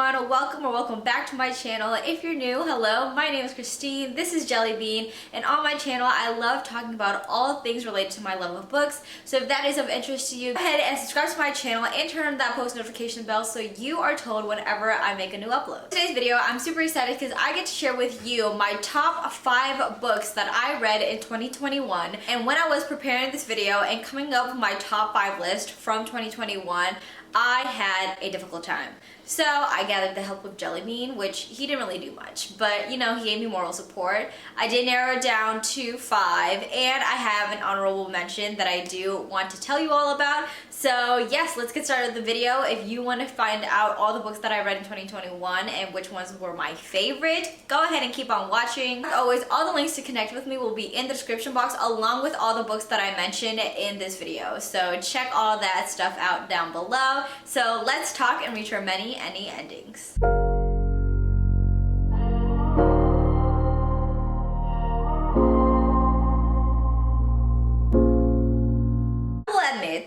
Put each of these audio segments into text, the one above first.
everyone, welcome or welcome back to my channel. If you're new, hello, my name is Christine, this is Jelly Bean, and on my channel I love talking about all things related to my love of books. So if that is of interest to you, go ahead and subscribe to my channel and turn on that post notification bell so you are told whenever I make a new upload. In today's video, I'm super excited because I get to share with you my top 5 books that I read in 2021. And when I was preparing this video and coming up with my top 5 list from 2021, I had a difficult time. So I gathered the help of Jelly Bean, which he didn't really do much, but you know, he gave me moral support. I did narrow it down to 5, and I have an honorable mention that I do want to tell you all about. So yes, let's get started with the video. If you want to find out all the books that I read in 2021 and which ones were my favorite, go ahead and keep on watching. As always, all the links to connect with me will be in the description box along with all the books that I mentioned in this video. So check all that stuff out down below. So let's talk and reach our many Enni endings.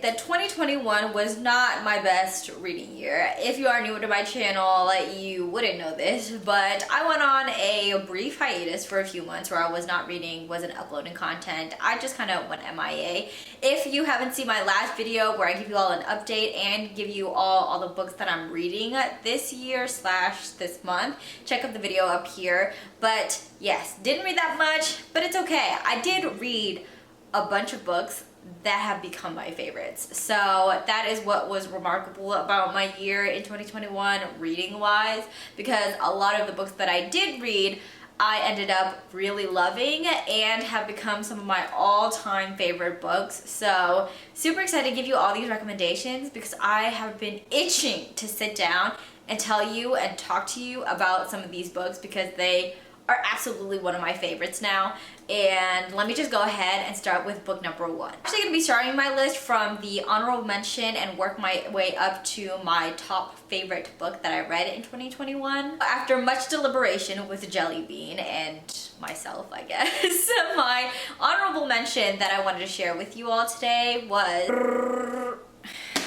That 2021 was not my best reading year. If you are new to my channel, you wouldn't know this, but I went on a brief hiatus for a few months where I was not reading, wasn't uploading content. I just kind of went MIA. If you haven't seen my last video where I give you all an update and give you all the books that I'm reading this year / this month, check out the video up here. But yes, didn't read that much, but it's okay. I did read a bunch of books that have become my favorites. So that is what was remarkable about my year in 2021 reading wise, because a lot of the books that I did read I ended up really loving and have become some of my all-time favorite books. So super excited to give you all these recommendations because I have been itching to sit down and tell you and talk to you about some of these books because they are absolutely one of my favorites now. And let me just go ahead and start with book number 1. I'm actually going to be starting my list from the honorable mention and work my way up to my top favorite book that I read in 2021. After much deliberation with Jelly Bean and myself, I guess, my honorable mention that I wanted to share with you all today was...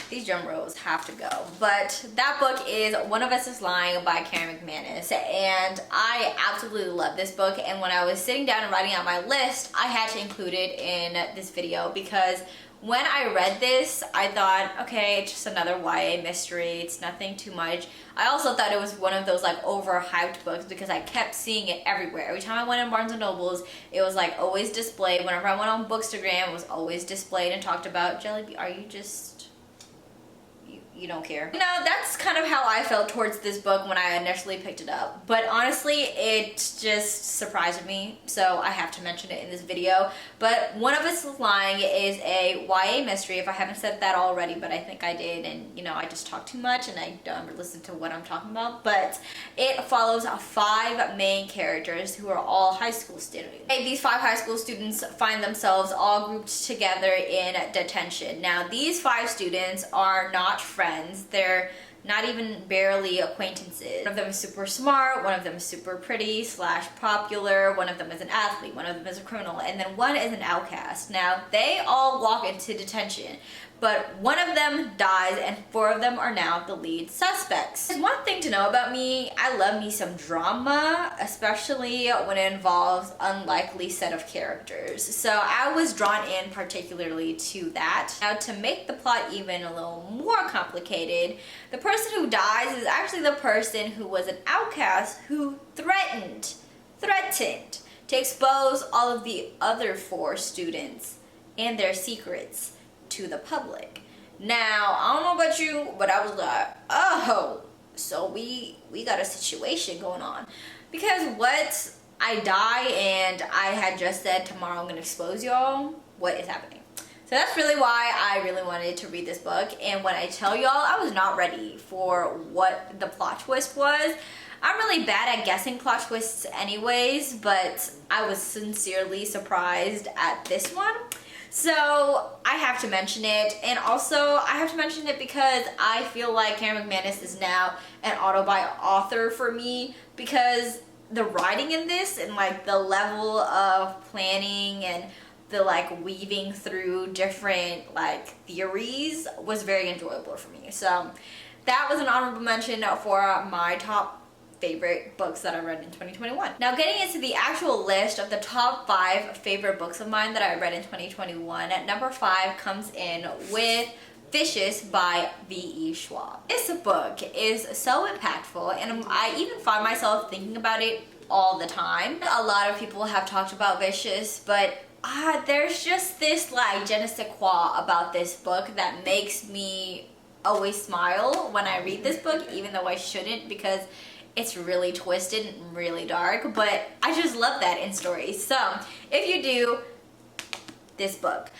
These drum rolls have to go. But that book is One of Us is Lying by Karen McManus, and I absolutely love this book. And when I was sitting down and writing out my list, I had to include it in this video because when I read this, I thought, okay, it's just another YA mystery. It's nothing too much. I also thought it was one of those like overhyped books because I kept seeing it everywhere. Every time I went in Barnes & Nobles, it was like always displayed. Whenever I went on Bookstagram, it was always displayed and talked about. Jelly Bean, are you just... you don't care. You know, that's kind of how I felt towards this book when I initially picked it up. But honestly, it just surprised me, so I have to mention it in this video. But One of Us is Lying is a YA mystery, if I haven't said that already, but I think I did, and you know, I just talk too much and I don't listen to what I'm talking about. But it follows 5 main characters who are all high school students. These 5 high school students find themselves all grouped together in detention. Now, these 5 students are not friends. They're not even barely acquaintances. One of them is super smart, one of them is super pretty / popular, one of them is an athlete, one of them is a criminal, and then one is an outcast. Now, they all walk into detention, but one of them dies and 4 of them are now the lead suspects. There's one thing to know about me, I love me some drama, especially when it involves unlikely set of characters. So I was drawn in particularly to that. Now, to make the plot even a little more complicated, the person who dies is actually the person who was an outcast who threatened to expose all of the other 4 students and their secrets to the public. Now, I don't know about you, but I was like, oh, so we got a situation going on. Because what? I die and I had just said tomorrow I'm gonna expose y'all? What is happening? So that's really why I really wanted to read this book. And when I tell y'all, I was not ready for what the plot twist was. I'm really bad at guessing plot twists anyways, but I was sincerely surprised at this one. So I have to mention it, and also I have to mention it because I feel like Karen McManus is now an author for me, because the writing in this and like the level of planning and the like weaving through different like theories was very enjoyable for me. So that was an honorable mention for my top favorite books that I read in 2021. Now getting into the actual list of the top 5 favorite books of mine that I read in 2021, at number 5 comes in with Vicious by V.E. Schwab. This book is so impactful, and I even find myself thinking about it all the time. A lot of people have talked about Vicious, but there's just this like je ne sais quoi about this book that makes me always smile when I read this book, even though I shouldn't, because it's really twisted and really dark, but I just love that in stories. So if you do, this book.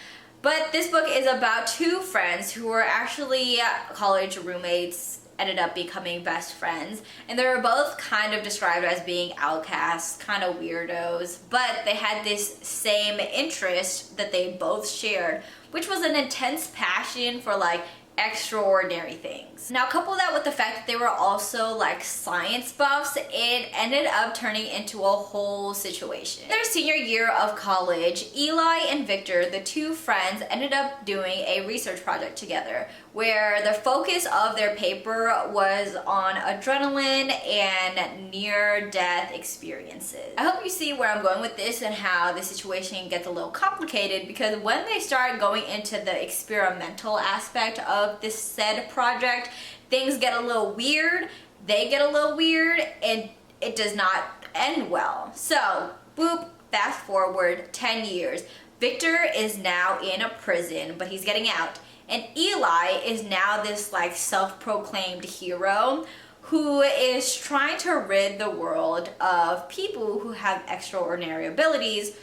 But this book is about 2 friends who were actually college roommates, ended up becoming best friends, and they were both kind of described as being outcasts, kind of weirdos, but they had this same interest that they both shared, which was an intense passion for like extraordinary things. Now couple that with the fact that they were also like science buffs, it ended up turning into a whole situation. Their senior year of college, Eli and Victor, the 2 friends, ended up doing a research project together where the focus of their paper was on adrenaline and near-death experiences. I hope you see where I'm going with this and how the situation gets a little complicated, because when they start going into the experimental aspect of this said project, things get a little weird, they get a little weird, and it does not end well. So, boop, fast forward 10 years. Victor is now in a prison, but he's getting out. And Eli is now this like self-proclaimed hero who is trying to rid the world of people who have extraordinary abilities,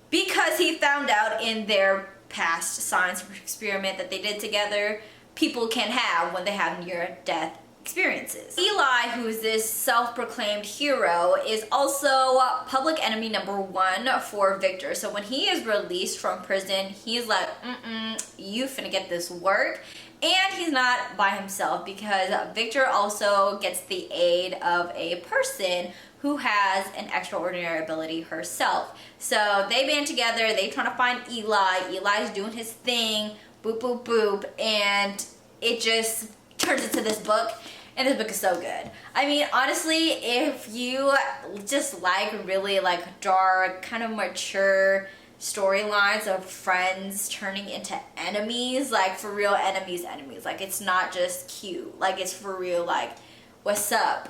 because he found out in their past science experiment that they did together, people can have when they have near-death experiences. Eli, who's this self-proclaimed hero, is also public enemy number 1 for Victor. So when he is released from prison, he's like, you finna get this work. And he's not by himself, because Victor also gets the aid of a person who has an extraordinary ability herself. So they band together, they trying to find Eli. Eli's doing his thing, boop, boop, boop, and it just turns into this book. And this book is so good. I mean, honestly, if you just like really like dark, kind of mature storylines of friends turning into enemies, like for real enemies, like it's not just cute, like it's for real, like what's up,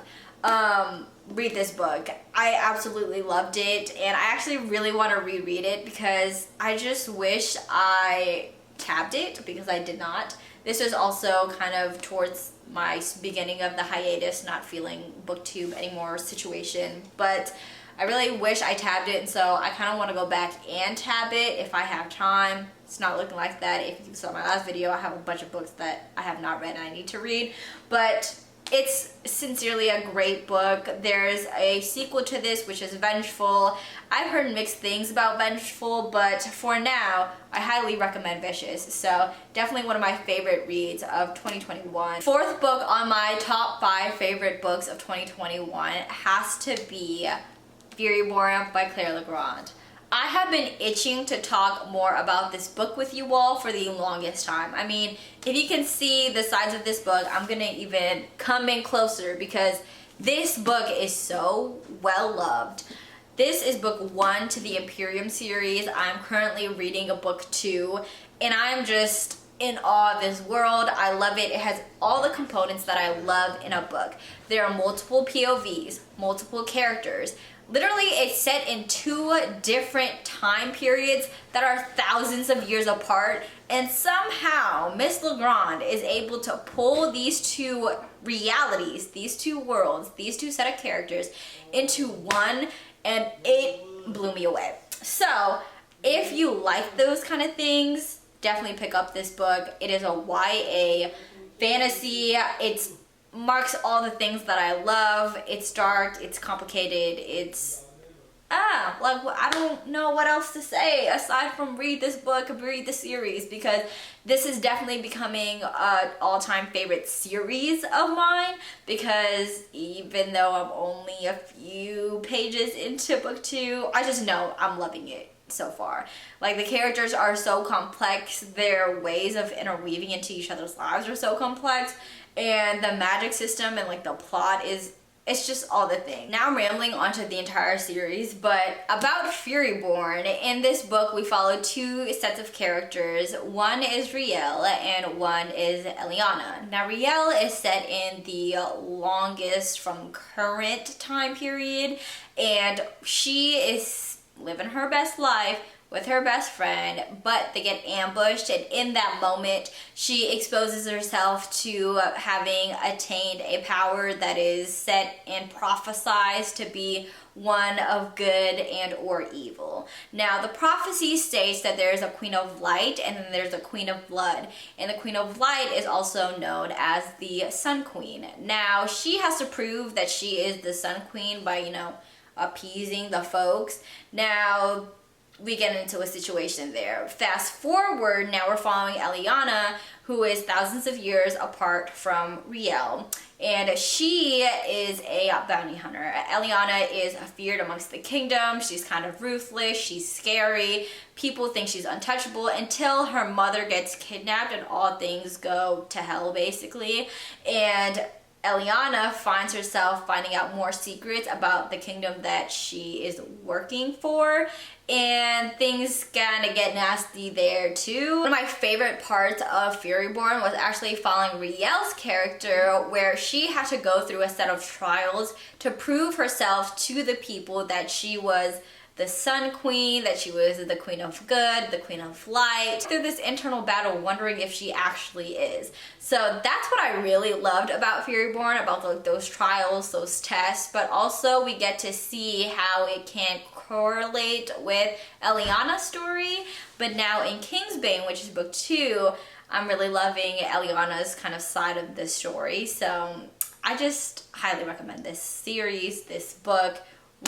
read this book. I absolutely loved it, and I actually really want to reread it because I just wish I tabbed it, because I did not. This was also kind of towards my beginning of the hiatus, not feeling Booktube anymore situation, but I really wish I tabbed it, and so I kind of want to go back and tab it if I have time. It's not looking like that. If you saw my last video, I have a bunch of books that I have not read and I need to read, but it's sincerely a great book. There's a sequel to this, which is Vengeful. I've heard mixed things about Vengeful, but for now, I highly recommend Vicious. So definitely one of my favorite reads of 2021. 4th book on my top 5 favorite books of 2021 has to be Furyborn by Claire Legrand. I have been itching to talk more about this book with you all for the longest time. I mean, if you can see the size of this book, I'm gonna even come in closer because this book is so well loved. This is book 1 to the Imperium series. I'm currently reading a book 2, and I'm just in awe of this world. I love it. It has all the components that I love in a book. There are multiple POVs, multiple characters. Literally, it's set in 2 different time periods that are thousands of years apart, and somehow Miss Legrand is able to pull these 2 realities, these 2 worlds, these 2 set of characters into one, and it blew me away. So, if you like those kind of things, definitely pick up this book. It is a YA fantasy. It's marks all the things that I love. It's dark, it's complicated, it's like, I don't know what else to say aside from read this book, read the series, because this is definitely becoming an all-time favorite series of mine, because even though I'm only a few pages into book 2, I just know I'm loving it so far. Like, the characters are so complex, their ways of interweaving into each other's lives are so complex, and the magic system and like the plot is, it's just all the thing. Now I'm rambling onto the entire series, but about Furyborn, in this book we follow two sets of characters. One is Riel and one is Eliana. Now Riel is set in the longest from current time period, and she is living her best life with her best friend, but they get ambushed, and in that moment she exposes herself to having attained a power that is set and prophesized to be one of good and or evil. Now the prophecy states that there's a queen of light and then there's a queen of blood, and the queen of light is also known as the sun queen. Now she has to prove that she is the sun queen by, you know, appeasing the folks. Now we get into a situation there. Fast forward, now we're following Eliana, who is thousands of years apart from Riel, and she is a bounty hunter. Eliana is feared amongst the kingdom. She's kind of ruthless, she's scary, people think she's untouchable until her mother gets kidnapped and all things go to hell basically. And Eliana finds herself finding out more secrets about the kingdom that she is working for, and things kind of get nasty there too. One of my favorite parts of Furyborn was actually following Riel's character, where she had to go through a set of trials to prove herself to the people that she was the sun queen, that she was the queen of good, the queen of light, through this internal battle wondering if she actually is. So that's what I really loved about Furyborn, about those trials, those tests, but also we get to see how it can correlate with Eliana's story. But now in Kingsbane, which is book 2, I'm really loving Eliana's kind of side of the story. So I just highly recommend this series, this book.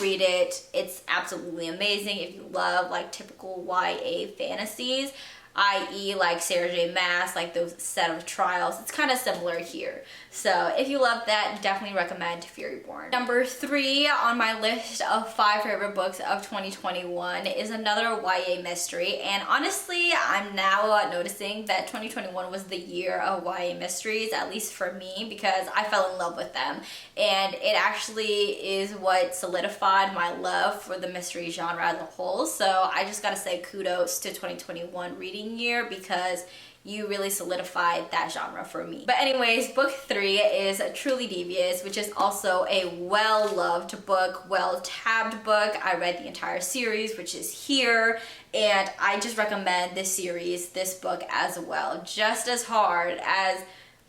Read it. It's absolutely amazing if you love like typical YA fantasies, i.e. like Sarah J Maas, like those set of trials. It's kind of similar here. So if you love that, definitely recommend Furyborn. Number 3 on my list of 5 favorite books of 2021 is another YA mystery, and honestly I'm now noticing that 2021 was the year of YA mysteries, at least for me, because I fell in love with them, and it actually is what solidified my love for the mystery genre as a whole. So I just gotta say kudos to 2021 reading year, because you really solidified that genre for me. But anyways, book 3 is Truly Devious, which is also a well-loved book, well-tabbed book. I read the entire series, which is here, and I just recommend this series, this book as well. Just as hard as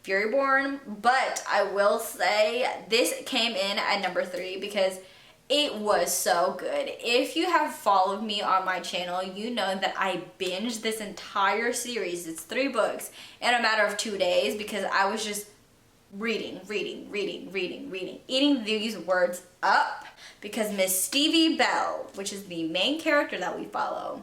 Furyborn, but I will say this came in at number 3 because it was so good. If you have followed me on my channel, you know that I binged this entire series. It's 3 books in a matter of 2 days because I was just reading, eating these words up, because Miss Stevie Bell, which is the main character that we follow,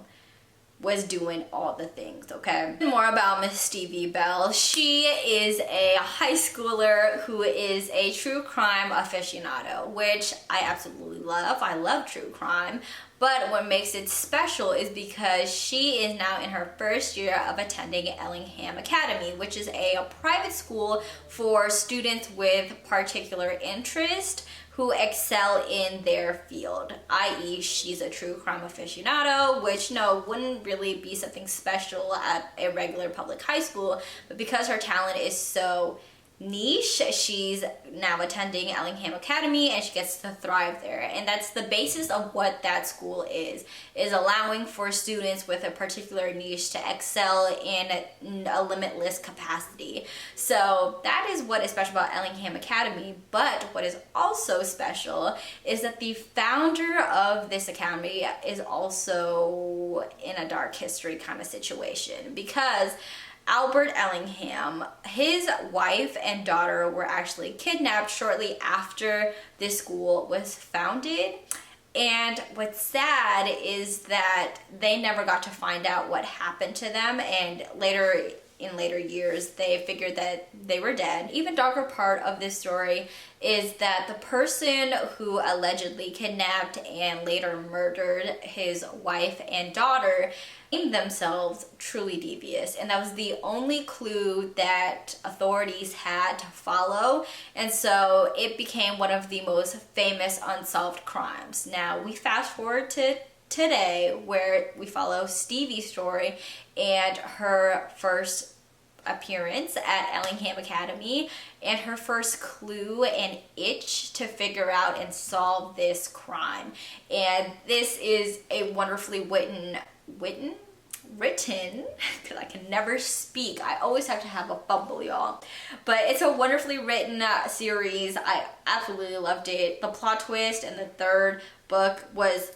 was doing all the things, okay? More about Miss Stevie Bell. She is a high schooler who is a true crime aficionado, which I absolutely love. I love true crime. But what makes it special is because she is now in her first year of attending Ellingham Academy, which is a private school for students with particular interest who excel in their field, i.e. she's a true crime aficionado, which no, wouldn't really be something special at a regular public high school, but because her talent is so niche, she's now attending Ellingham Academy and she gets to thrive there. And that's the basis of what that school is allowing for students with a particular niche to excel in a limitless capacity. So that is what is special about Ellingham Academy. But what is also special is that the founder of this academy is also in a dark history kind of situation, because Albert Ellingham, his wife and daughter were actually kidnapped shortly after this school was founded. And what's sad is that they never got to find out what happened to them, and later in later years they figured that they were dead. Even darker part of this story is that the person who allegedly kidnapped and later murdered his wife and daughter named themselves Truly Devious, and that was the only clue that authorities had to follow, and so it became one of the most famous unsolved crimes. Now we fast forward to today, where we follow Stevie's story and her first appearance at Ellingham Academy and her first clue and itch to figure out and solve this crime. And this is a wonderfully written, because I can never speak. I always have to have a fumble, y'all. But it's a wonderfully written series. I absolutely loved it. The plot twist in the third book was,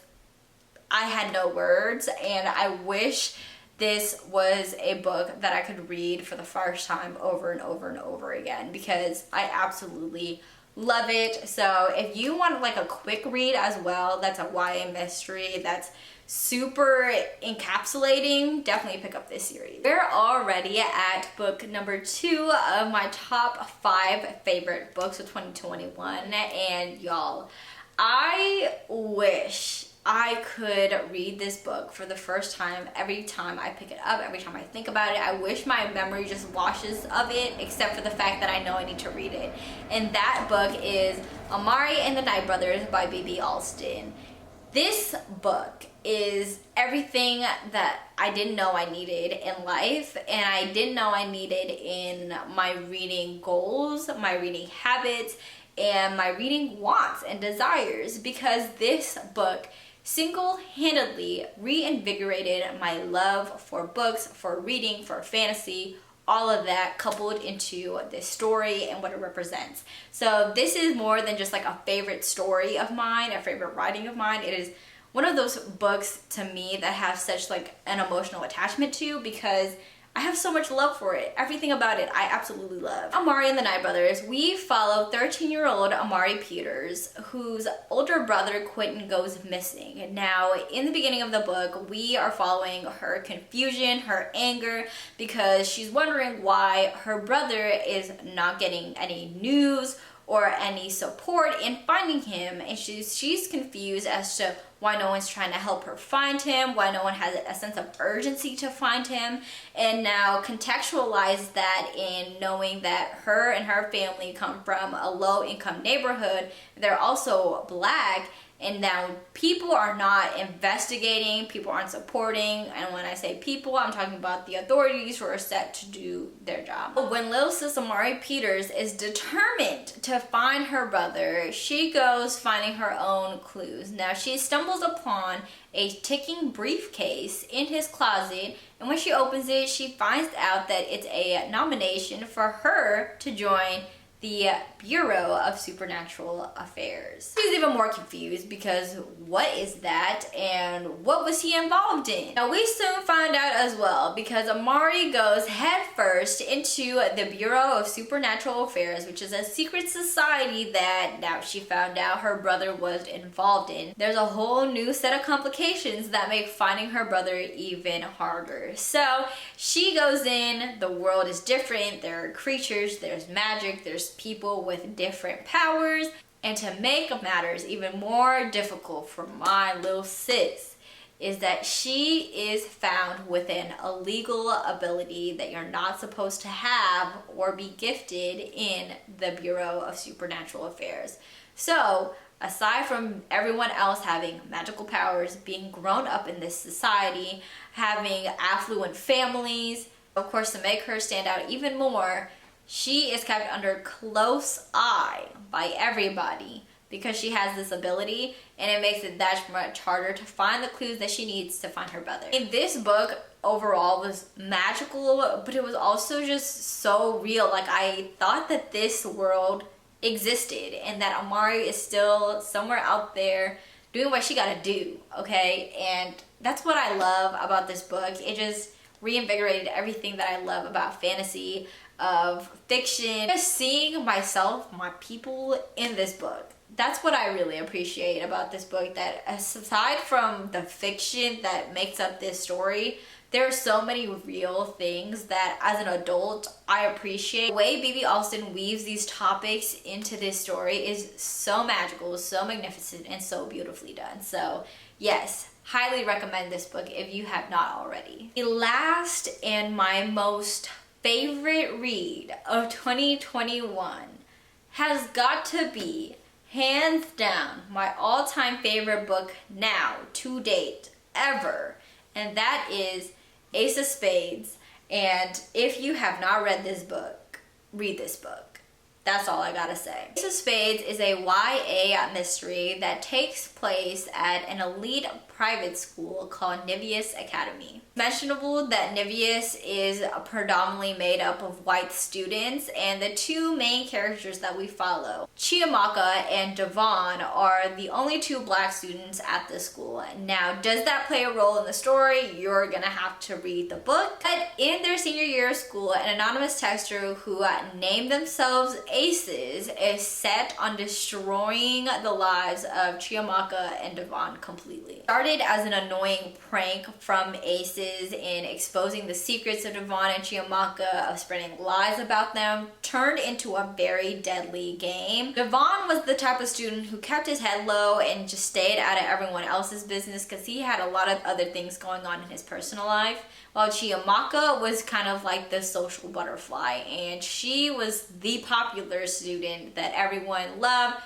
I had no words, and I wish this was a book that I could read for the first time over and over and over again, because I absolutely love it. So if you want like a quick read as well, that's a YA mystery that's super encapsulating, definitely pick up this series. We're already at book number 2 of my top 5 favorite books of 2021, and y'all, I wish I could read this book for the first time every time I pick it up, every time I think about it. I wish my memory just washes of it, except for the fact that I know I need to read it. And that book is Amari and the Night Brothers by B.B. Alston. This book is everything that I didn't know I needed in life, and I didn't know I needed in my reading goals, my reading habits, and my reading wants and desires, because this book single-handedly reinvigorated my love for books, for reading, for fantasy, all of that coupled into this story and what it represents. So this is more than just like a favorite story of mine, a favorite writing of mine. It is one of those books to me that have such like an emotional attachment to, because I have so much love for it. Everything about it I absolutely love. Amari and the Night Brothers. We follow 13-year-old Amari Peters, whose older brother Quentin goes missing. Now, in the beginning of the book, we are following her confusion, her anger, because she's wondering why her brother is not getting any news or any support in finding him, and she's confused as to why no one's trying to help her find him, why no one has a sense of urgency to find him, and now contextualize that in knowing that her and her family come from a low-income neighborhood. They're also Black, and now people are not investigating, people aren't supporting, and when I say people, I'm talking about the authorities who are set to do their job. When little sis Amari Peters is determined to find her brother, she goes finding her own clues. Now, she stumbles upon a ticking briefcase in his closet, and when she opens it, she finds out that it's a nomination for her to join the Bureau of Supernatural Affairs. She's even more confused, because what is that and what was he involved in? Now we soon find out as well, because Amari goes headfirst into the Bureau of Supernatural Affairs, which is a secret society that now she found out her brother was involved in. There's a whole new set of complications that make finding her brother even harder. So she goes in, the world is different, there are creatures, there's magic, there's people with different powers, and to make matters even more difficult for my little sis is that she is found with an illegal ability that you're not supposed to have or be gifted in the Bureau of Supernatural Affairs. So aside from everyone else having magical powers, being grown up in this society, having affluent families, of course, to make her stand out even more, she is kept under close eye by everybody because she has this ability, and it makes it that much harder to find the clues that she needs to find her brother. In this book, overall, was magical, but it was also just so real. Like, I thought that this world existed and that Amari is still somewhere out there doing what she gotta do, okay? And that's what I love about this book. It just reinvigorated everything that I love about fantasy, of fiction, just seeing myself, my people in this book. That's what I really appreciate about this book, that aside from the fiction that makes up this story, There are so many real things that as an adult I appreciate. The way Baby Alston weaves these topics into this story is so magical, so magnificent, and so beautifully done. So yes, highly recommend this book if you have not already. The last and my most favorite read of 2021 has got to be, hands down, my all-time favorite book now, to date, ever. And that is Ace of Spades. And if you have not read this book, read this book. That's all I gotta say. Ace of Spades is a YA mystery that takes place at an elite private school called Devious Academy. Mentionable that Devious is predominantly made up of white students, and the two main characters that we follow, Chiamaka and Devon, are the only two black students at the school. Now, does that play a role in the story? You're gonna have to read the book. But in their senior year of school, an anonymous texter who named themselves Aces is set on destroying the lives of Chiamaka and Devon completely. Started as an annoying prank from Aces in exposing the secrets of Devon and Chiamaka, of spreading lies about them, turned into a very deadly game. Devon was the type of student who kept his head low and just stayed out of everyone else's business because he had a lot of other things going on in his personal life, while Chiamaka was kind of like the social butterfly, and she was the popular student that everyone loved,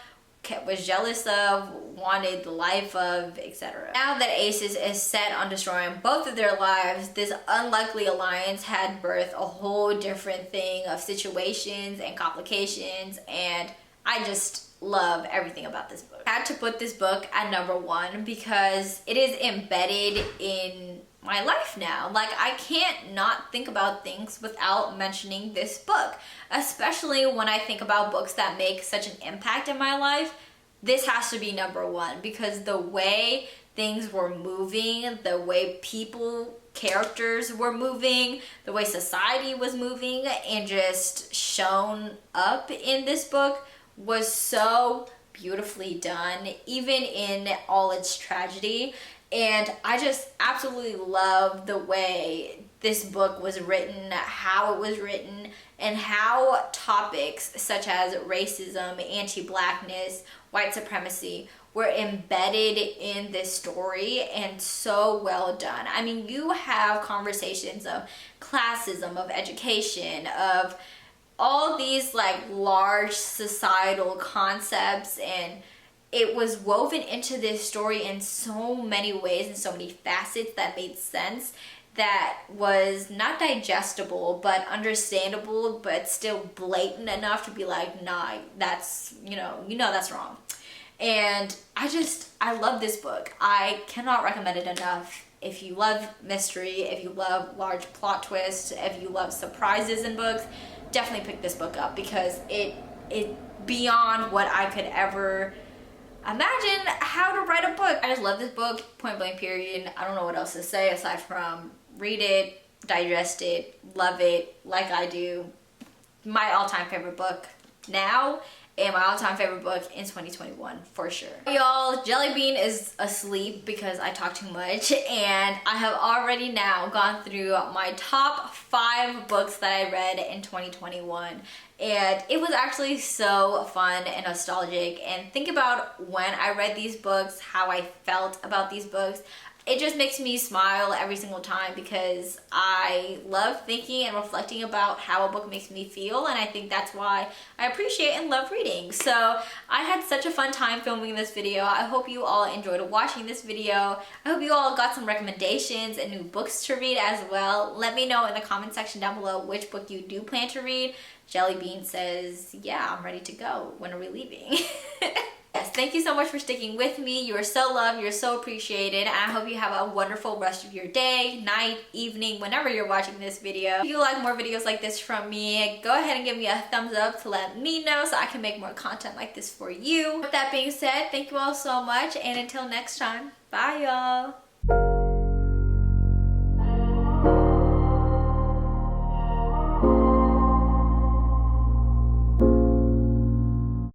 was jealous of, wanted the life of, etc. Now that Aces is set on destroying both of their lives, this unlikely alliance had birthed a whole different thing of situations and complications, and I just love everything about this book. I had to put this book at number 1 because it is embedded in my life now. Like, I can't not think about things without mentioning this book, especially when I think about books that make such an impact in my life. This has to be number 1 because the way things were moving, the way people, characters were moving, the way society was moving and just shown up in this book was so beautifully done, even in all its tragedy. And I just absolutely love the way this book was written, how it was written, and how topics such as racism, anti-blackness, white supremacy were embedded in this story and so well done. I mean, you have conversations of classism, of education, of all these like large societal concepts, and it was woven into this story in so many ways and so many facets that made sense, that was not digestible but understandable, but still blatant enough to be like, nah, that's, you know that's wrong. And I love this book. I cannot recommend it enough. If you love mystery, if you love large plot twists, if you love surprises in books, definitely pick this book up because it beyond what I could ever imagine how to write a book. I just love this book, point blank period. I don't know what else to say aside from read it, digest it, love it like I do. My all-time favorite book now, and my all-time favorite book in 2021 for sure. Y'all, Jellybean is asleep because I talk too much, and I have already now gone through my top 5 books that I read in 2021, and it was actually so fun and nostalgic. And think about when I read these books, how I felt about these books. It just makes me smile every single time because I love thinking and reflecting about how a book makes me feel, and I think that's why I appreciate and love reading. So I had such a fun time filming this video. I hope you all enjoyed watching this video. I hope you all got some recommendations and new books to read as well. Let me know in the comment section down below which book you do plan to read. Jellybean says, yeah, I'm ready to go. When are we leaving? Yes, thank you so much for sticking with me. You are so loved, you're so appreciated, and I hope you have a wonderful rest of your day, night, evening, whenever you're watching this video. If you like more videos like this from me, go ahead and give me a thumbs up to let me know so I can make more content like this for you. With that being said, thank you all so much, and until next time, bye y'all.